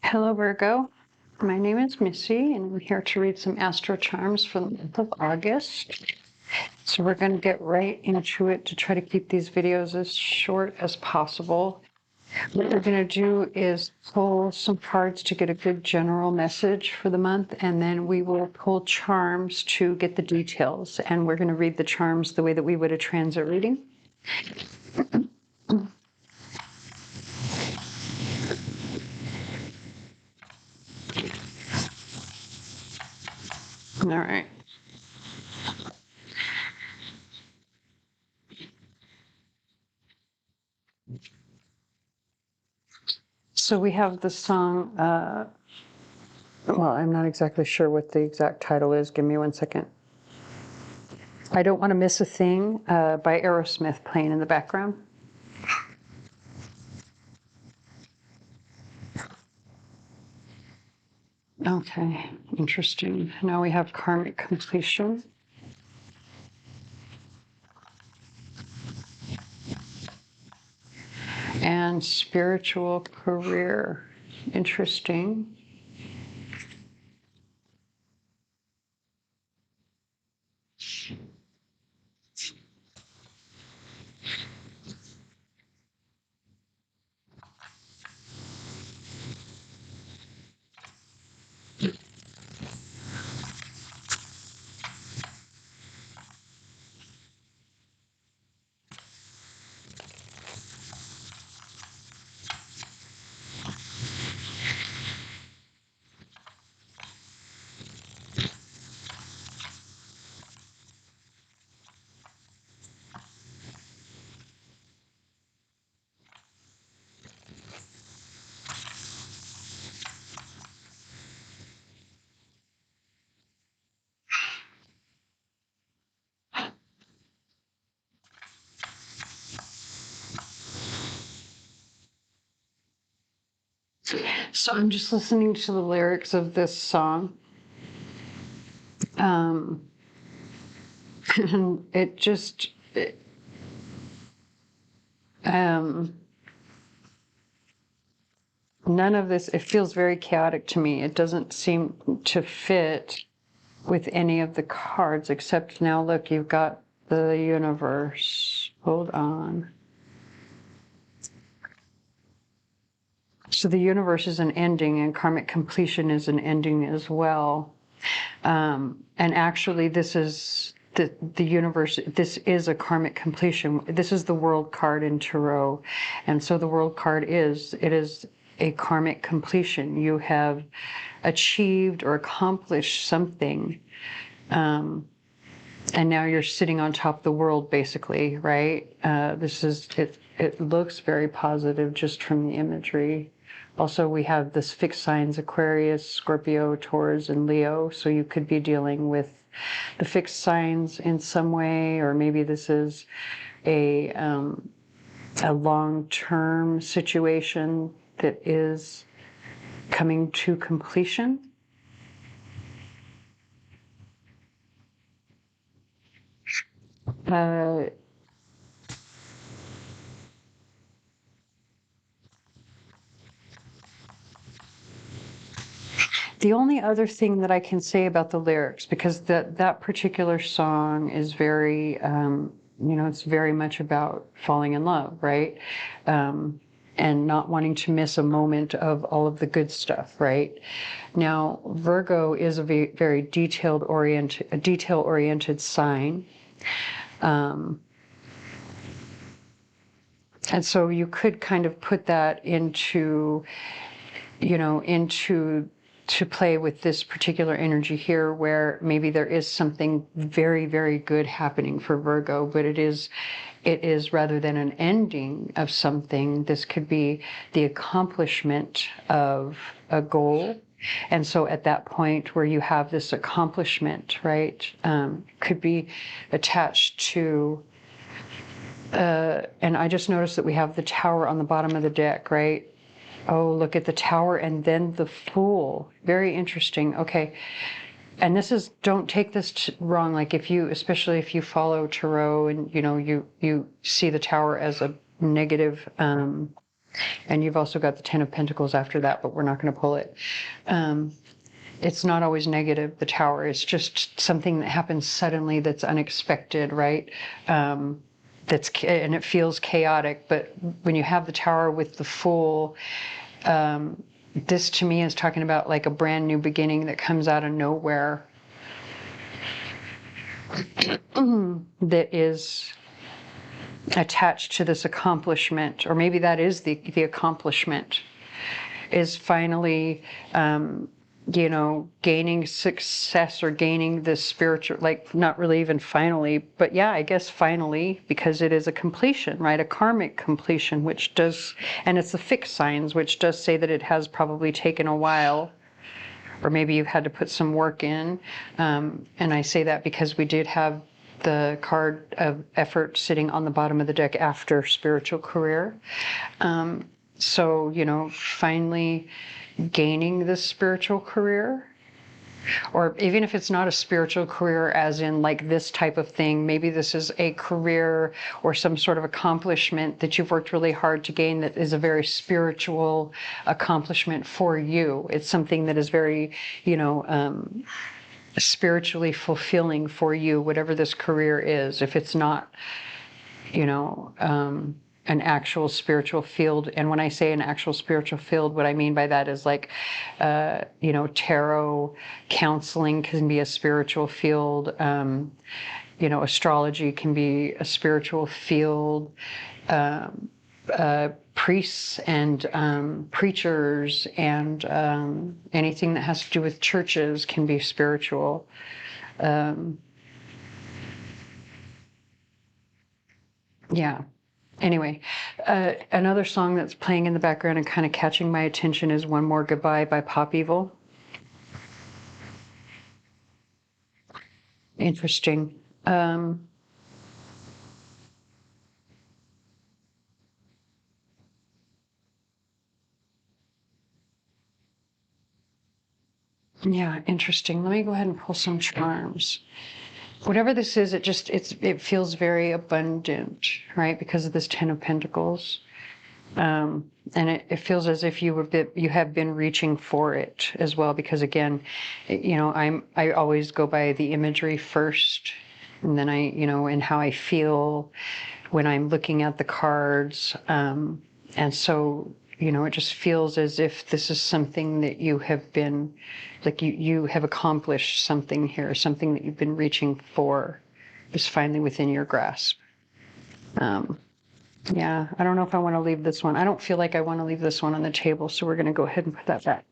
Hello, Virgo. My name is Missy, and I'm here to read some AstroCharms for the month of August. So we're going to get right into it to try to keep these videos as short as possible. What we're going to do is pull some cards to get a good general message for the month, and then we will pull charms to get the details. And we're going to read the charms the way that we would a transit reading. All right. So we have the song, well, I'm not exactly sure what the exact title is. Give me 1 second. I Don't Want to Miss a Thing by Aerosmith playing in the background. Okay, interesting. Now we have karmic completion. And spiritual career. Interesting. So I'm just listening to the lyrics of this song. And it just, none of this, it feels very chaotic to me. It doesn't seem to fit with any of the cards, except now look, you've got the universe. Hold on. So the universe is an ending, and karmic completion is an ending as well. And actually, this is the universe. This is a karmic completion. This is the world card in Tarot, and so the world card is a karmic completion. You have achieved or accomplished something, and now you're sitting on top of the world, basically, right? This is it. It looks very positive just from the imagery. Also, we have this fixed signs: Aquarius, Scorpio, Taurus, and Leo. So you could be dealing with the fixed signs in some way, or maybe this is a long-term situation that is coming to completion. The only other thing that I can say about the lyrics, because that particular song is very, it's very much about falling in love, right? And not wanting to miss a moment of all of the good stuff, right? Now, Virgo is a very detail-oriented sign. And so you could kind of put that into to play with this particular energy here, where maybe there is something very, very good happening for Virgo, but it is rather than an ending of something, this could be the accomplishment of a goal. And so at that point where you have this accomplishment, right, could be attached to, and I just noticed that we have the Tower on the bottom of the deck, right? Oh, look at the Tower and then the Fool. Very interesting. Okay. And this is, don't take this wrong. Like especially if you follow Tarot and, you see the Tower as a negative And you've also got the Ten of Pentacles after that, but we're not going to pull it. It's not always negative, the Tower. It's just something that happens suddenly that's unexpected, right? And it feels chaotic. But when you have the Tower with the Fool, this to me is talking about like a brand new beginning that comes out of nowhere. That is attached to this accomplishment, or maybe that is the accomplishment, is finally, gaining success or gaining this spiritual, like not really even finally, but yeah, I guess finally, because it is a completion, right? A karmic completion, which does, and it's the fixed signs, which does say that it has probably taken a while, or maybe you've had to put some work in. And I say that because we did have the card of effort sitting on the bottom of the deck after spiritual career. So, finally gaining this spiritual career, or even if it's not a spiritual career as in like this type of thing, maybe this is a career or some sort of accomplishment that you've worked really hard to gain that is a very spiritual accomplishment for you. It's something that is very, spiritually fulfilling for you, whatever this career is. If it's not, an actual spiritual field. And when I say an actual spiritual field, what I mean by that is like, tarot counseling can be a spiritual field. Astrology can be a spiritual field. Priests and preachers and anything that has to do with churches can be spiritual. Yeah. Anyway, another song that's playing in the background and kind of catching my attention is One More Goodbye by Pop Evil. Interesting. Yeah, interesting. Let me go ahead and pull some charms. Whatever this is, it feels very abundant, right? Because of this Ten of Pentacles. And it feels as if you have been reaching for it as well, because again, I always go by the imagery first, and then and how I feel when I'm looking at the cards. And so, it just feels as if this is something that you have been, like you have accomplished something here, something that you've been reaching for is finally within your grasp. Yeah, I don't know if I want to leave this one. I don't feel like I want to leave this one on the table, so we're going to go ahead and put that back.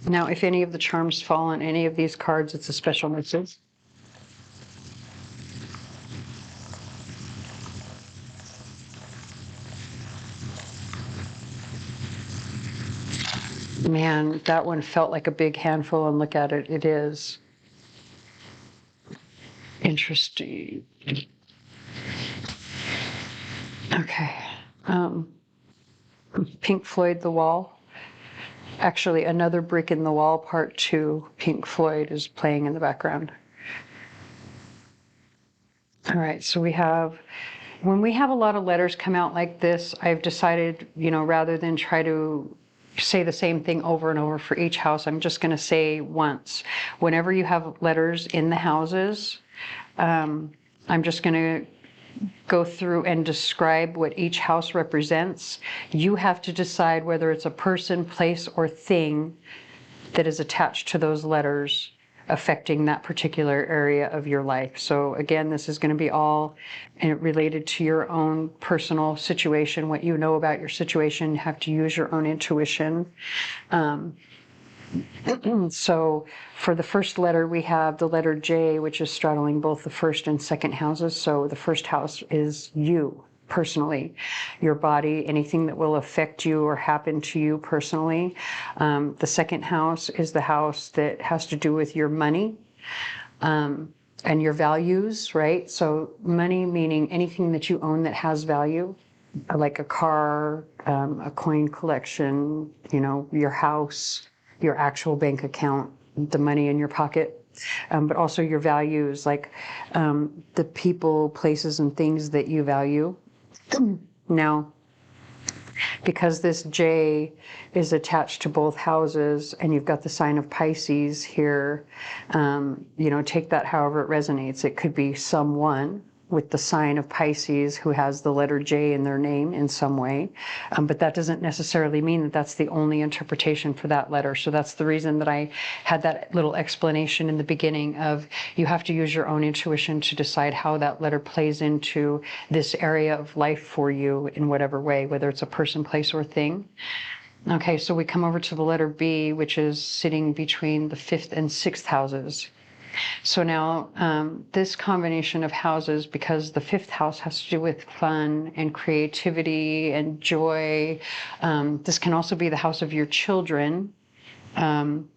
Now, if any of the charms fall on any of these cards, it's a special message. Man, that one felt like a big handful, and look at it, it is. Interesting. Okay. Pink Floyd, The Wall. Actually, Another Brick in the Wall, Part 2, Pink Floyd is playing in the background. All right, so when we have a lot of letters come out like this, I've decided, rather than try to say the same thing over and over for each house, I'm just going to say once. Whenever you have letters in the houses, I'm just going to go through and describe what each house represents. You have to decide whether it's a person, place, or thing that is attached to those letters affecting that particular area of your life. So again, this is going to be all related to your own personal situation, what you know about your situation. You have to use your own intuition. So for the first letter, we have the letter J, which is straddling both the first and second houses. So the first house is you personally, your body, anything that will affect you or happen to you personally. The second house is the house that has to do with your money and your values, right? So money meaning anything that you own that has value, like a car, a coin collection, your house, your actual bank account, the money in your pocket, but also your values, like the people, places, and things that you value, Now, because this J is attached to both houses and you've got the sign of Pisces here, you know, take that however it resonates. It could be someone with the sign of Pisces who has the letter J in their name in some way, but that doesn't necessarily mean that that's the only interpretation for that letter. So that's the reason that I had that little explanation in the beginning of you have to use your own intuition to decide how that letter plays into this area of life for you in whatever way, whether it's a person, place, or thing. Okay, so we come over to the letter B, which is sitting between the 5th and 6th houses. So now this combination of houses, because the 5th house has to do with fun and creativity and joy, this can also be the house of your children. You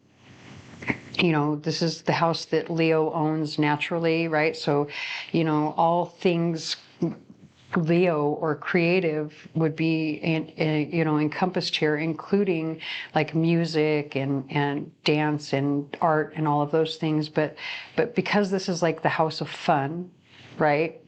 know, this is the house that Leo owns naturally, right? So, you know, all things Leo or creative would be, you know, encompassed here, including like music and dance and art and all of those things. But because this is like the house of fun, right?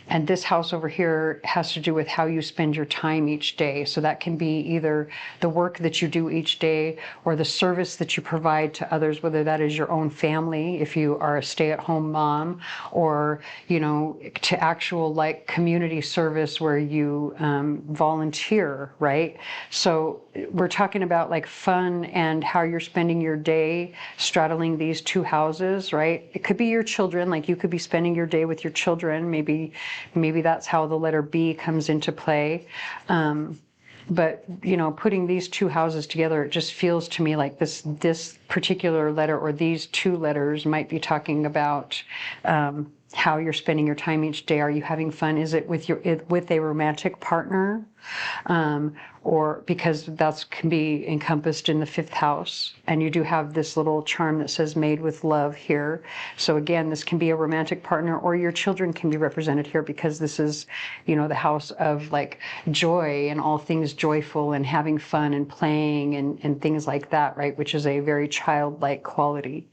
And this house over here has to do with how you spend your time each day. So that can be either the work that you do each day or the service that you provide to others, whether that is your own family, if you are a stay-at-home mom, or, you know, to actual like community service where you volunteer, right? So we're talking about like fun and how you're spending your day straddling these two houses, right? It could be your children, like you could be spending your day with your children, maybe that's how the letter B comes into play. But, you know, putting these two houses together, it just feels to me like this particular letter or these two letters might be talking about how you're spending your time each day. Are you having fun? Is it with a romantic partner? Or because that can be encompassed in the 5th house. And you do have this little charm that says made with love here. So again, this can be a romantic partner, or your children can be represented here because this is, you know, the house of like joy and all things joyful and having fun and playing and things like that, right? Which is a very childlike quality.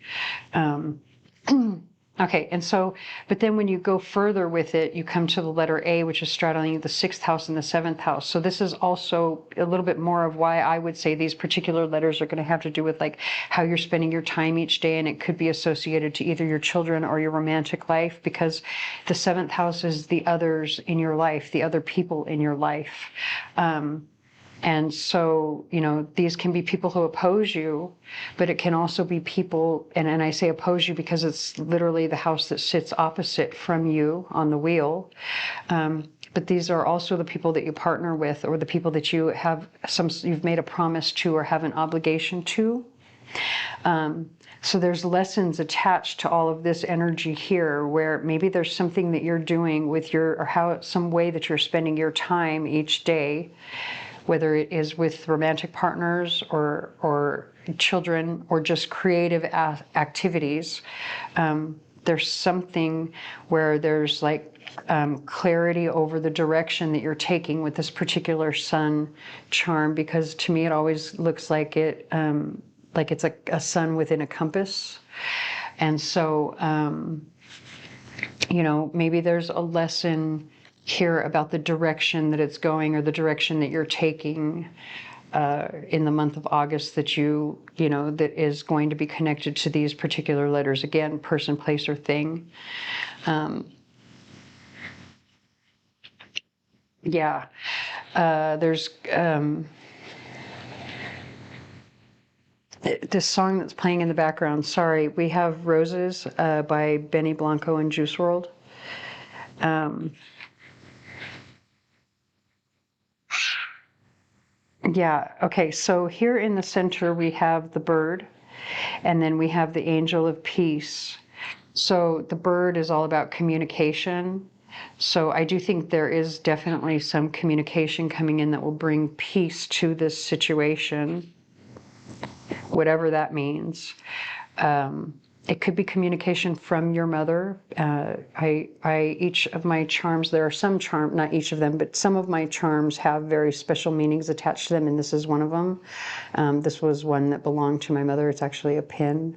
Okay, and so, but then when you go further with it, you come to the letter A, which is straddling the 6th house and the 7th house. So this is also a little bit more of why I would say these particular letters are going to have to do with like how you're spending your time each day, and it could be associated to either your children or your romantic life, because the 7th house is the others in your life, the other people in your life. And so, you know, these can be people who oppose you, but it can also be people, and I say oppose you because it's literally the house that sits opposite from you on the wheel. But these are also the people that you partner with, or the people that you have you've made a promise to or have an obligation to. So there's lessons attached to all of this energy here, where maybe there's something that you're doing with some way that you're spending your time each day, whether it is with romantic partners or children or just creative activities. There's something where there's like clarity over the direction that you're taking with this particular sun charm, because to me it always looks like it's a sun within a compass. And so, you know, maybe there's a lesson here about the direction that it's going, or the direction that you're taking in the month of August that you know, that is going to be connected to these particular letters. Again, person, place, or thing. Yeah. There's this song that's playing in the background. Sorry, we have Roses by Benny Blanco and Juice WRLD. Yeah, okay, so here in the center we have the bird, and then we have the angel of peace. So the bird is all about communication. So I do think there is definitely some communication coming in that will bring peace to this situation, whatever that means. It could be communication from your mother. Each of my charms, there are some charms, not each of them, but some of my charms have very special meanings attached to them, and this is one of them. This was one that belonged to my mother. It's actually a pin.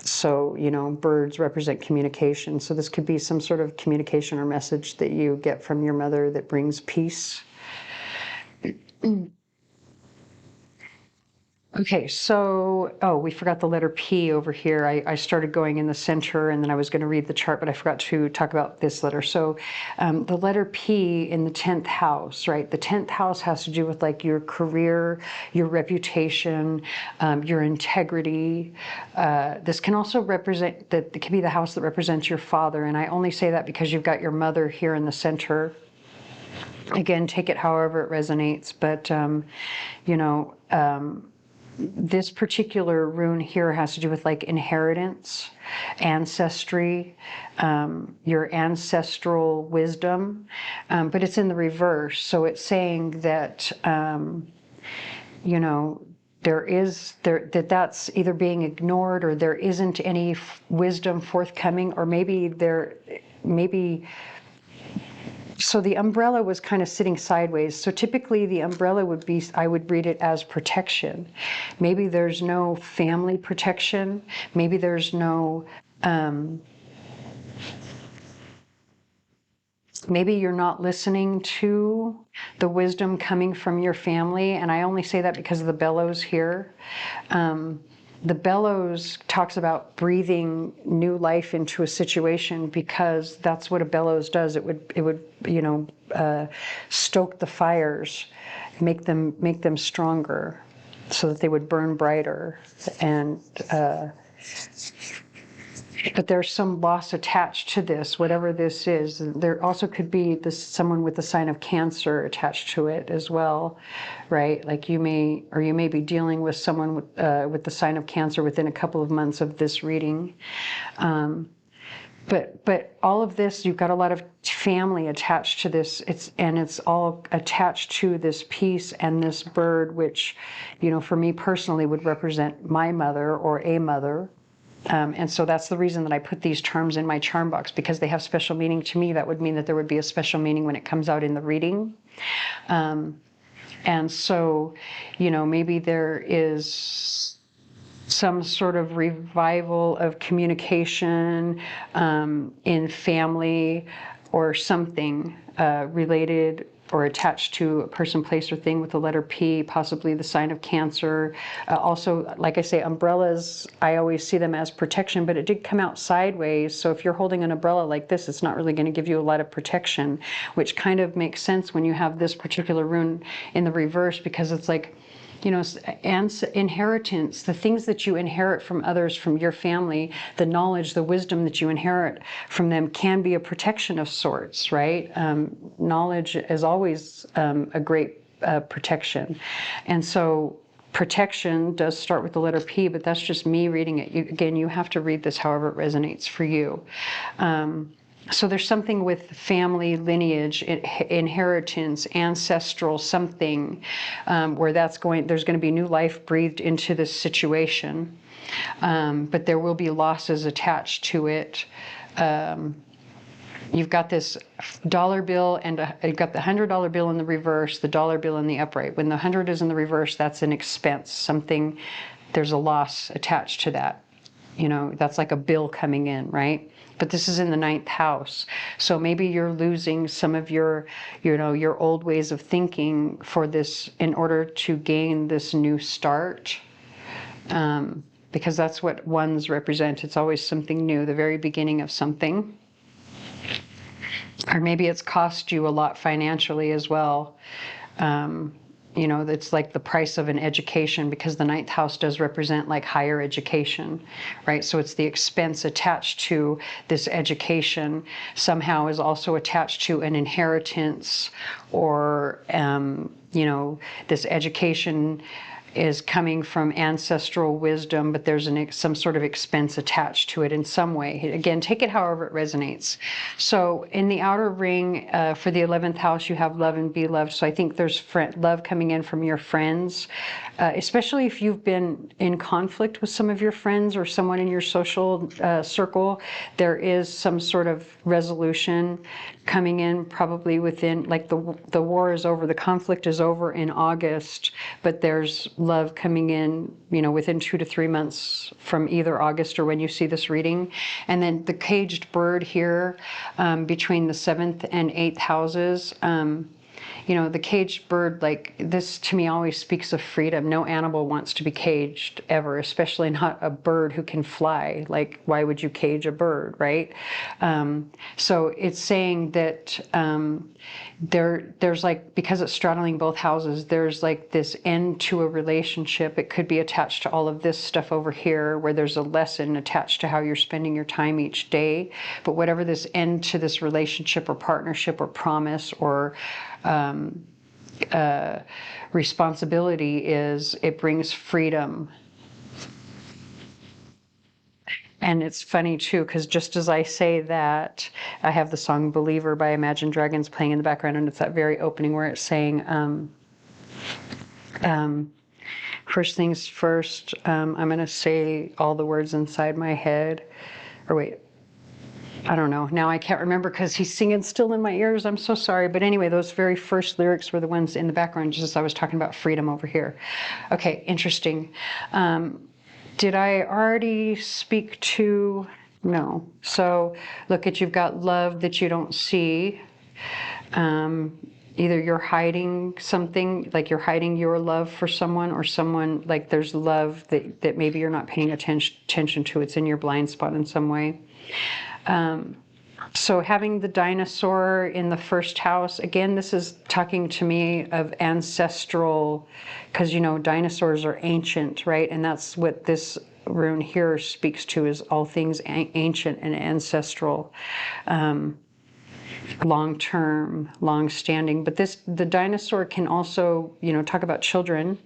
So, you know, birds represent communication. So this could be some sort of communication or message that you get from your mother that brings peace. Okay, so, oh, we forgot the letter P over here. I started going in the center and then I was going to read the chart, but I forgot to talk about this letter. So the letter P in the 10th house, right? The 10th house has to do with like your career, your reputation, your integrity. This can also represent, that it can be the house that represents your father. And I only say that because you've got your mother here in the center. Again, take it however it resonates, but, you know, this particular rune here has to do with like inheritance, ancestry, your ancestral wisdom, but it's in the reverse. So it's saying that, you know, that's either being ignored or there isn't any wisdom forthcoming, or maybe so the umbrella was kind of sitting sideways. So typically the umbrella would be, I would read it as protection. Maybe there's no family protection. Maybe there's no, maybe you're not listening to the wisdom coming from your family. And I only say that because of the bellows here. The bellows talks about breathing new life into a situation, because that's what a bellows does. It would you know, stoke the fires, make them stronger, so that they would burn brighter. And but there's some loss attached to this, whatever this is. There also could be someone with the sign of Cancer attached to it as well, right? Like you may be dealing with someone with the sign of Cancer within a couple of months of this reading. But all of this, you've got a lot of family attached to this. It's all attached to this piece and this bird, which, you know, for me personally would represent my mother or a mother. And so that's the reason that I put these charms in my charm box, because they have special meaning to me. That would mean that there would be a special meaning when it comes out in the reading. And so, you know, maybe there is some sort of revival of communication in family, or something related or attached to a person, place, or thing with the letter P, possibly the sign of Cancer. Also, like I say, umbrellas, I always see them as protection, but it did come out sideways. So if you're holding an umbrella like this, it's not really going to give you a lot of protection, which kind of makes sense when you have this particular rune in the reverse, because it's like, you know, and inheritance, the things that you inherit from others, from your family, the knowledge, the wisdom that you inherit from them can be a protection of sorts, right? Knowledge is always a great protection. And so protection does start with the letter P, but that's just me reading it. Again, you have to read this however it resonates for you. So there's something with family, lineage, inheritance, ancestral something, where there's going to be new life breathed into this situation, but there will be losses attached to it. You've got this dollar bill, and you've got the $100 bill in the reverse, the dollar bill in the upright. When the 100 is in the reverse, that's an expense, something, there's a loss attached to that. You know, that's like a bill coming in, right? But this is in the 9th house. So maybe you're losing some of your, you know, your old ways of thinking for this, in order to gain this new start. Because that's what ones represent. It's always something new, the very beginning of something. Or maybe it's cost you a lot financially as well. You know, it's like the price of an education, because the 9th house does represent like higher education, right? So it's the expense attached to this education somehow is also attached to an inheritance, or, you know, this education is coming from ancestral wisdom, but there's some sort of expense attached to it in some way. Again, take it however it resonates. So in the outer ring, for the 11th house, you have love and be loved. So I think there's love coming in from your friends, especially if you've been in conflict with some of your friends or someone in your social circle. There is some sort of resolution coming in probably within, like the war is over, the conflict is over in August, but there's love coming in, you know, within 2 to 3 months from either August or when you see this reading. And then the caged bird here, between the 7th and 8th houses, you know, the caged bird, like this to me always speaks of freedom. No animal wants to be caged ever, especially not a bird who can fly. Like, why would you cage a bird, right? So it's saying that there's like, because it's straddling both houses, there's like this end to a relationship. It could be attached to all of this stuff over here, where there's a lesson attached to how you're spending your time each day. But whatever this end to this relationship or partnership or promise or responsibility is, it brings freedom. And it's funny too, because just as I say that, I have the song Believer by Imagine Dragons playing in the background, and it's that very opening where it's saying, first things first, I'm going to say all the words inside my head. Or wait, I don't know. Now I can't remember because he's singing still in my ears. I'm so sorry. But anyway, those very first lyrics were the ones in the background, just as I was talking about freedom over here. Okay, interesting. Did I already speak to? No. So look at, you've got love that you don't see. Either you're hiding something, like you're hiding your love for someone, or someone, like there's love that maybe you're not paying attention to. It's in your blind spot in some way. So having the dinosaur in the first house, again, this is talking to me of ancestral, because, you know, dinosaurs are ancient, right? And that's what this rune here speaks to, is all things ancient and ancestral, long-term, long-standing. But the dinosaur can also, you know, talk about children,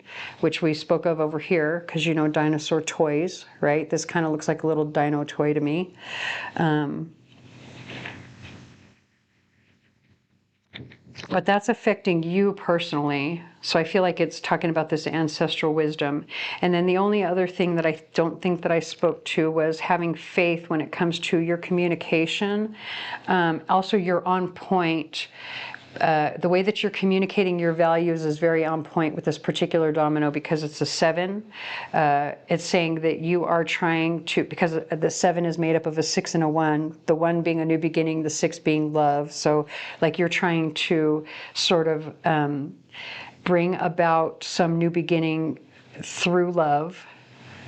which we spoke of over here, because, you know, dinosaur toys, right? This kind of looks like a little dino toy to me. But that's affecting you personally. So I feel like it's talking about this ancestral wisdom. And then the only other thing that I don't think that I spoke to was having faith when it comes to your communication. Also, you're on point. The way that you're communicating your values is very on point with this particular domino, because it's a 7. It's saying that you are trying to, because the 7 is made up of a 6 and a 1, the 1 being a new beginning, the 6 being love. So like you're trying to sort of bring about some new beginning through love,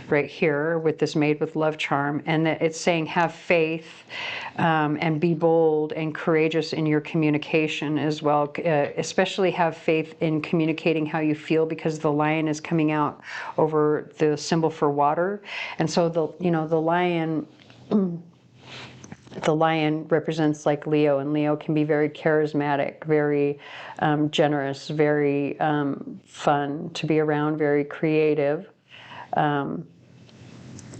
right here with this Made with Love charm. And that it's saying have faith and be bold and courageous in your communication as well. Especially have faith in communicating how you feel, because the lion is coming out over the symbol for water. And so the lion represents like Leo, and Leo can be very charismatic, very generous, very fun to be around, very creative.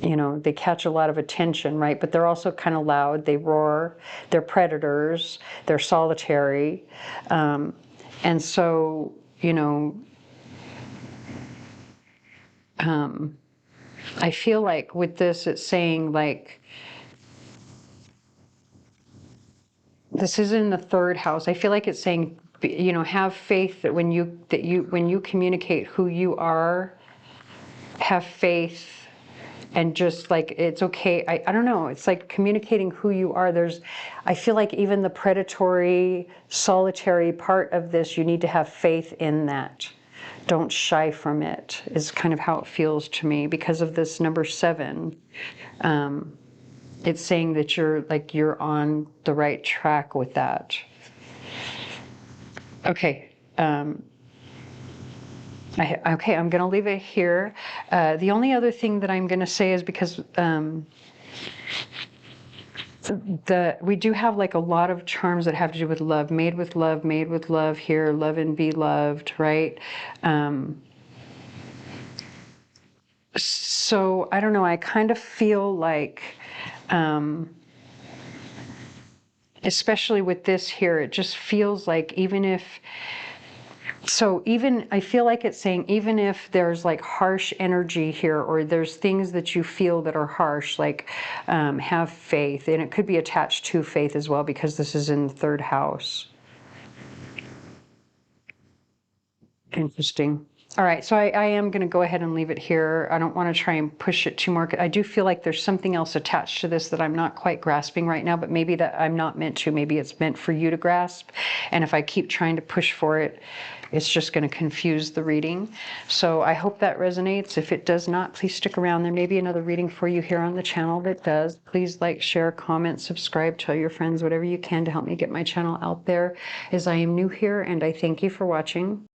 You know, they catch a lot of attention, right? But they're also kind of loud. They roar. They're predators. They're solitary. And so, you know, I feel like with this, it's saying like, this is in the 3rd house. I feel like it's saying, you know, have faith that when you communicate who you are, have faith. And just like, it's okay. I don't know. It's like communicating who you are. I feel like even the predatory, solitary part of this, you need to have faith in that. Don't shy from it, is kind of how it feels to me, because of this number 7. It's saying that you're on the right track with that. Okay. Okay, I'm going to leave it here. The only other thing that I'm going to say is, because we do have like a lot of charms that have to do with love. Made with love here, love and be loved, right? So I don't know, I kind of feel like, especially with this here, it just feels like even if So even, I feel like it's saying, even if there's like harsh energy here, or there's things that you feel that are harsh, like have faith. And it could be attached to faith as well, because this is in the 3rd house. Interesting. All right, so I am going to go ahead and leave it here. I don't want to try and push it too more. I do feel like there's something else attached to this that I'm not quite grasping right now, but maybe that I'm not meant to. Maybe it's meant for you to grasp. And if I keep trying to push for it, it's just going to confuse the reading. So I hope that resonates. If it does not, please stick around. There may be another reading for you here on the channel that does. Please like, share, comment, subscribe, tell your friends, whatever you can to help me get my channel out there, as I am new here, and I thank you for watching.